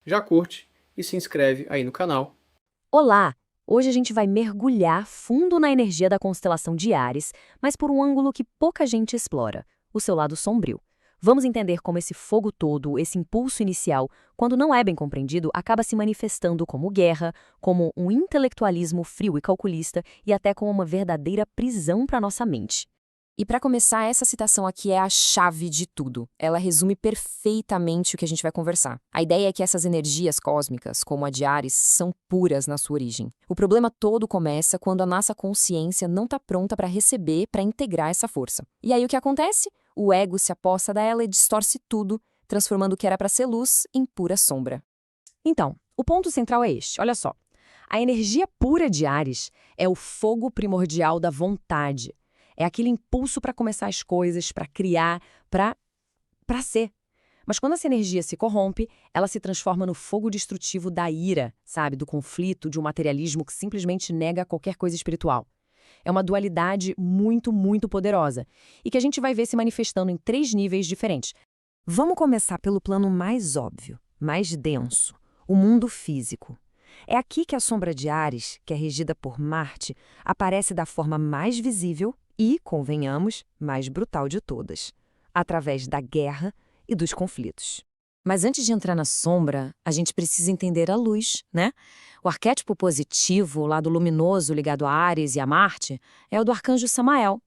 Já curte e se inscreve aí no canal. Olá! Hoje a gente vai mergulhar fundo na energia da constelação de Áries, mas por um ângulo que pouca gente explora, o seu lado sombrio. Vamos entender como esse fogo todo, esse impulso inicial, quando não é bem compreendido, acaba se manifestando como guerra, como um intelectualismo frio e calculista e até como uma verdadeira prisão para nossa mente. E para começar, essa citação aqui é a chave de tudo. Ela resume perfeitamente o que a gente vai conversar. A ideia é que essas energias cósmicas, como a de Ares, são puras na sua origem. O problema todo começa quando a nossa consciência não está pronta para receber, para integrar essa força. E aí o que acontece? O ego se apossa dela e distorce tudo, transformando o que era para ser luz em pura sombra. Então, o ponto central é este, olha só. A energia pura de Ares é o fogo primordial da vontade. É aquele impulso para começar as coisas, para criar, para ser. Mas quando essa energia se corrompe, ela se transforma no fogo destrutivo da ira, sabe? Do conflito, de um materialismo que simplesmente nega qualquer coisa espiritual. É uma dualidade muito, muito poderosa e que a gente vai ver se manifestando em 3 níveis diferentes. Vamos começar pelo plano mais óbvio, mais denso, o mundo físico. É aqui que a sombra de Áries, que é regida por Marte, aparece da forma mais visível e, convenhamos, mais brutal de todas, através da guerra e dos conflitos. Mas antes de entrar na sombra, a gente precisa entender a luz, né? O arquétipo positivo, o lado luminoso ligado a Áries e a Marte, é o do arcanjo Samael.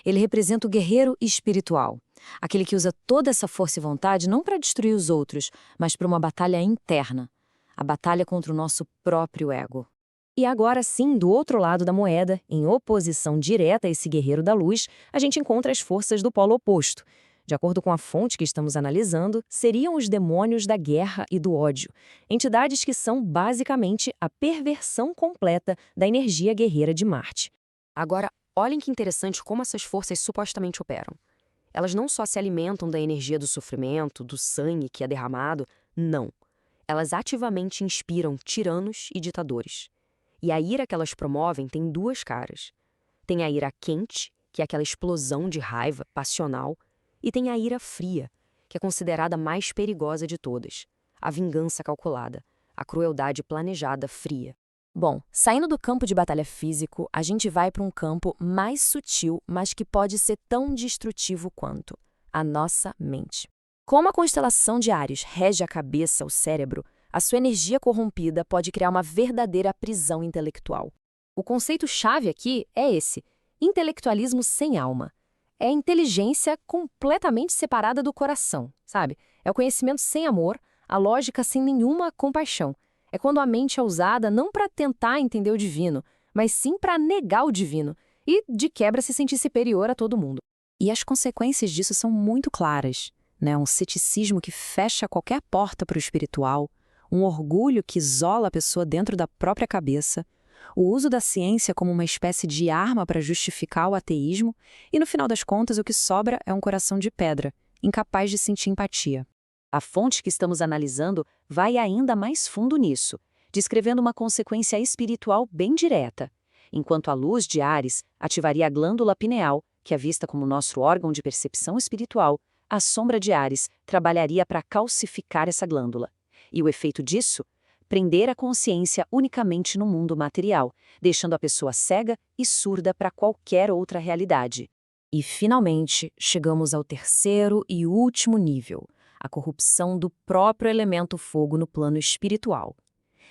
Ele representa o guerreiro espiritual, aquele que usa toda essa força e vontade não para destruir os outros, mas para uma batalha interna, a batalha contra o nosso próprio ego. E agora sim, do outro lado da moeda, em oposição direta a esse guerreiro da luz, a gente encontra as forças do polo oposto. De acordo com a fonte que estamos analisando, seriam os demônios da guerra e do ódio, entidades que são basicamente a perversão completa da energia guerreira de Marte. Agora, olhem que interessante como essas forças supostamente operam. Elas não só se alimentam da energia do sofrimento, do sangue que é derramado, não. Elas ativamente inspiram tiranos e ditadores. E a ira que elas promovem tem 2 caras. Tem a ira quente, que é aquela explosão de raiva passional, e tem a ira fria, que é considerada a mais perigosa de todas, a vingança calculada, a crueldade planejada fria. Bom, saindo do campo de batalha físico, a gente vai para um campo mais sutil, mas que pode ser tão destrutivo quanto a nossa mente. Como a constelação de Áries rege a cabeça, o cérebro, a sua energia corrompida pode criar uma verdadeira prisão intelectual. O conceito-chave aqui é esse: intelectualismo sem alma. É a inteligência completamente separada do coração, sabe? É o conhecimento sem amor, a lógica sem nenhuma compaixão. É quando a mente é usada não para tentar entender o divino, mas sim para negar o divino e, de quebra, se sentir superior a todo mundo. E as consequências disso são muito claras, né? Um ceticismo que fecha qualquer porta para o espiritual, um orgulho que isola a pessoa dentro da própria cabeça, o uso da ciência como uma espécie de arma para justificar o ateísmo e, no final das contas, o que sobra é um coração de pedra, incapaz de sentir empatia. A fonte que estamos analisando vai ainda mais fundo nisso, descrevendo uma consequência espiritual bem direta. Enquanto a luz de Áries ativaria a glândula pineal, que é vista como nosso órgão de percepção espiritual, a sombra de Áries trabalharia para calcificar essa glândula. E o efeito disso? Prender a consciência unicamente no mundo material, deixando a pessoa cega e surda para qualquer outra realidade. E, finalmente, chegamos ao terceiro e último nível, a corrupção do próprio elemento fogo no plano espiritual.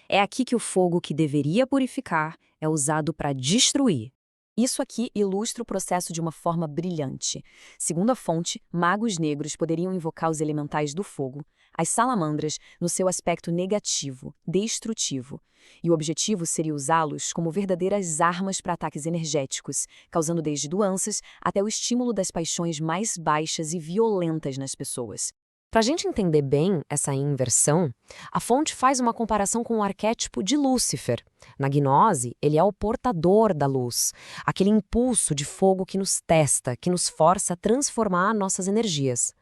É aqui que o fogo que deveria purificar é usado para destruir. Isso aqui ilustra o processo de uma forma brilhante. Segundo a fonte, magos negros poderiam invocar os elementais do fogo, as salamandras, no seu aspecto negativo, destrutivo. E o objetivo seria usá-los como verdadeiras armas para ataques energéticos, causando desde doenças até o estímulo das paixões mais baixas e violentas nas pessoas. Para a gente entender bem essa inversão, a fonte faz uma comparação com o arquétipo de Lúcifer. Na gnose, ele é o portador da luz, aquele impulso de fogo que nos testa, que nos força a transformar nossas energias.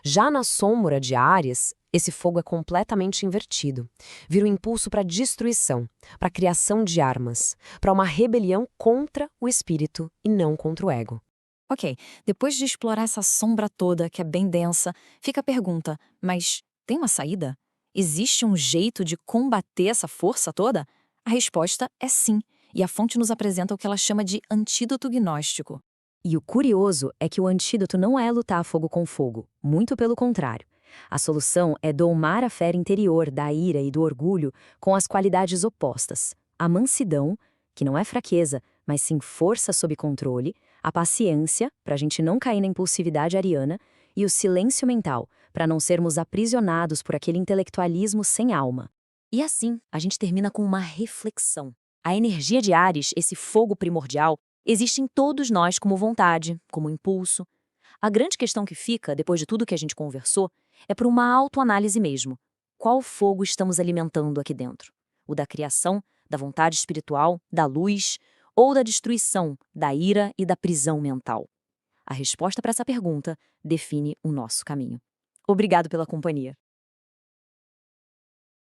Já na sombra de Áries, esse fogo é completamente invertido. Vira um impulso para destruição, para a criação de armas, para uma rebelião contra o espírito e não contra o ego. Ok, depois de explorar essa sombra toda, que é bem densa, fica a pergunta, mas tem uma saída? Existe um jeito de combater essa força toda? A resposta é sim, e a fonte nos apresenta o que ela chama de antídoto gnóstico. E o curioso é que o antídoto não é lutar fogo com fogo, muito pelo contrário. A solução é domar a fera interior da ira e do orgulho com as qualidades opostas: a mansidão, que não é fraqueza, mas sim força sob controle, a paciência, para a gente não cair na impulsividade ariana, e o silêncio mental, para não sermos aprisionados por aquele intelectualismo sem alma. E assim, a gente termina com uma reflexão. A energia de Áries, esse fogo primordial, existe em todos nós como vontade, como impulso. A grande questão que fica, depois de tudo que a gente conversou, é por uma autoanálise mesmo. Qual fogo estamos alimentando aqui dentro? O da criação, da vontade espiritual, da luz, ou da destruição, da ira e da prisão mental? A resposta para essa pergunta define o nosso caminho. Obrigado pela companhia.